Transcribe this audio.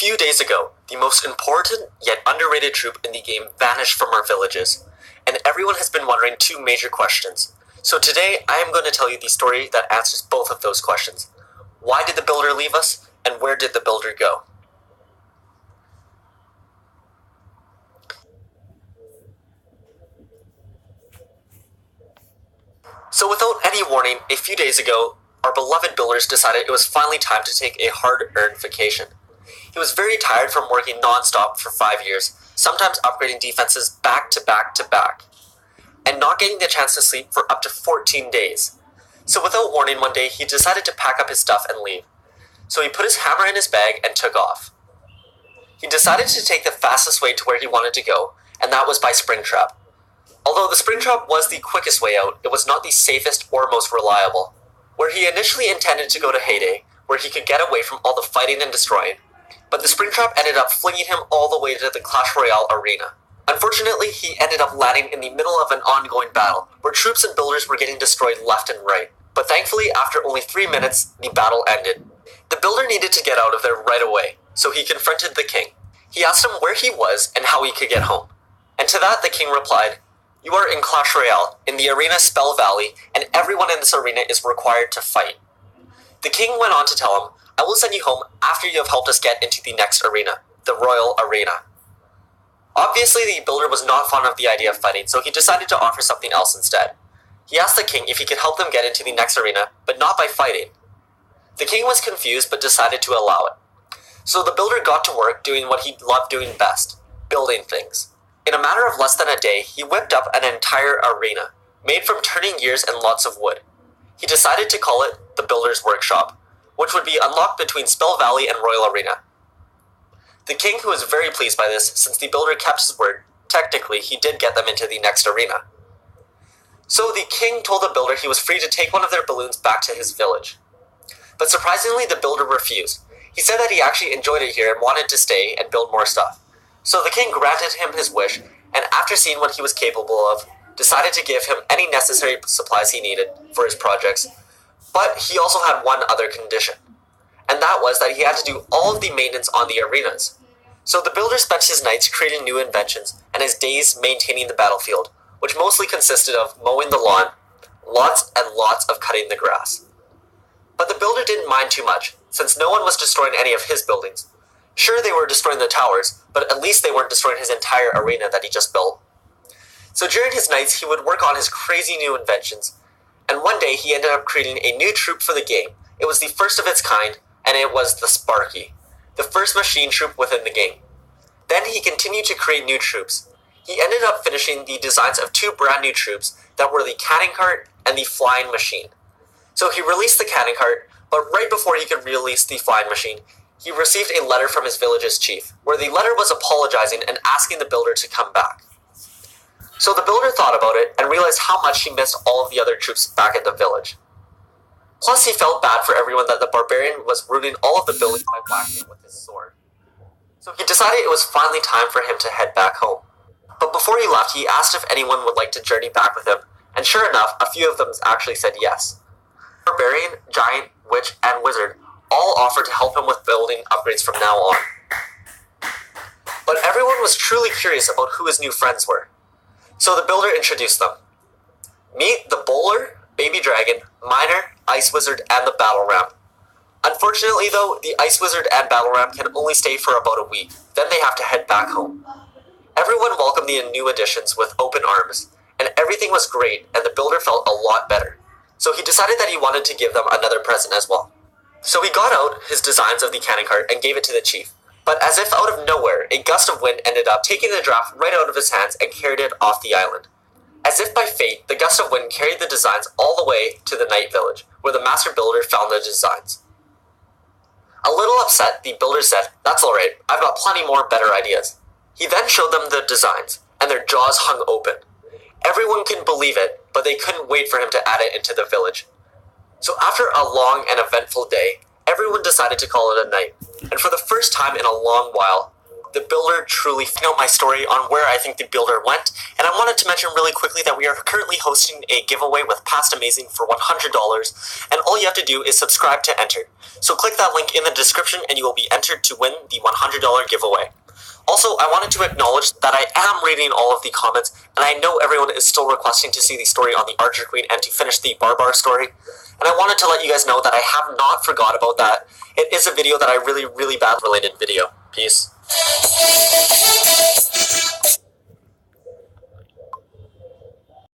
few days ago, the most important yet underrated troop in the game vanished from our villages, and everyone has been wondering two major questions. So today, I am going to tell you the story that answers both of those questions. Why did the builder leave us, and where did the builder go? So without any warning, a few days ago, our beloved builders decided it was finally time to take a hard-earned vacation. He was very tired from working non-stop for 5 years, sometimes upgrading defenses back to back to back, and not getting the chance to sleep for up to 14 days. So without warning one day, he decided to pack up his stuff and leave. So he put his hammer in his bag and took off. He decided to take the fastest way to where he wanted to go, and that was by Springtrap. Although the Springtrap was the quickest way out, it was not the safest or most reliable. Where he initially intended to go to Hay Day, where he could get away from all the fighting and destroying, but the Springtrap ended up flinging him all the way to the Clash Royale arena. Unfortunately, he ended up landing in the middle of an ongoing battle, where troops and builders were getting destroyed left and right. But thankfully, after only 3 minutes, the battle ended. The builder needed to get out of there right away, so he confronted the king. He asked him where he was and how he could get home. And to that, the king replied, "You are in Clash Royale, in the arena Spell Valley, and everyone in this arena is required to fight." The king went on to tell him, "I will send you home after you have helped us get into the next arena, the Royal Arena." Obviously, the builder was not fond of the idea of fighting, so he decided to offer something else instead. He asked the king if he could help them get into the next arena, but not by fighting. The king was confused, but decided to allow it. So the builder got to work doing what he loved doing best, building things. In a matter of less than a day, he whipped up an entire arena, made from turning gears and lots of wood. He decided to call it the Builder's Workshop, which would be unlocked between Spell Valley and Royal Arena. The king, who was very pleased by this, since the builder kept his word, technically he did get them into the next arena. So the king told the builder he was free to take one of their balloons back to his village. But surprisingly, the builder refused. He said that he actually enjoyed it here and wanted to stay and build more stuff. So the king granted him his wish, and after seeing what he was capable of, decided to give him any necessary supplies he needed for his projects. But he also had one other condition, and that was that he had to do all of the maintenance on the arenas. So the builder spent his nights creating new inventions, and his days maintaining the battlefield, which mostly consisted of mowing the lawn, lots and lots of cutting the grass. But the builder didn't mind too much, since no one was destroying any of his buildings. Sure, they were destroying the towers, but at least they weren't destroying his entire arena that he just built. So during his nights, he would work on his crazy new inventions, and one day he ended up creating a new troop for the game. It was the first of its kind, and it was the Sparky, the first machine troop within the game. Then he continued to create new troops. He ended up finishing the designs of 2 brand new troops that were the Cannon Cart and the Flying Machine. So he released the Cannon Cart, but right before he could release the Flying Machine, he received a letter from his village's chief, where the letter was apologizing and asking the builder to come back. So the builder thought about it and realized how much he missed all of the other troops back at the village. Plus, he felt bad for everyone that the barbarian was ruining all of the buildings by whacking it with his sword. So he decided it was finally time for him to head back home. But before he left, he asked if anyone would like to journey back with him, and sure enough, a few of them actually said yes. Barbarian, giant, witch, and wizard all offered to help him with building upgrades from now on. But everyone was truly curious about who his new friends were. So the builder introduced them. Meet the Bowler, Baby Dragon, Miner, Ice Wizard, and the Battle Ram. Unfortunately though, the Ice Wizard and Battle Ram can only stay for about a week, then they have to head back home. Everyone welcomed the new additions with open arms, and everything was great, and the builder felt a lot better. So he decided that he wanted to give them another present as well. So he got out his designs of the cannon cart and gave it to the chief. But as if out of nowhere, a gust of wind ended up taking the draft right out of his hands and carried it off the island. As if by fate, the gust of wind carried the designs all the way to the Night Village, where the master builder found the designs. A little upset, the builder said, "That's alright, I've got plenty more better ideas." He then showed them the designs, and their jaws hung open. Everyone couldn't believe it, but they couldn't wait for him to add it into the village. So after a long and eventful day, everyone decided to call it a night, and for the first time in a long while, The builder truly found out my story on where I think the builder went, and I wanted to mention really quickly that we are currently hosting a giveaway with Past Amazing for $100, and all you have to do is subscribe to enter. So click that link in the description and you will be entered to win the $100 giveaway. Also, I wanted to acknowledge that I am reading all of the comments, and I know everyone is still requesting to see the story on the Archer Queen and to finish the Barbar story. And I wanted to let you guys know that I have not forgot about that. It is a video that I really bad related video. Peace.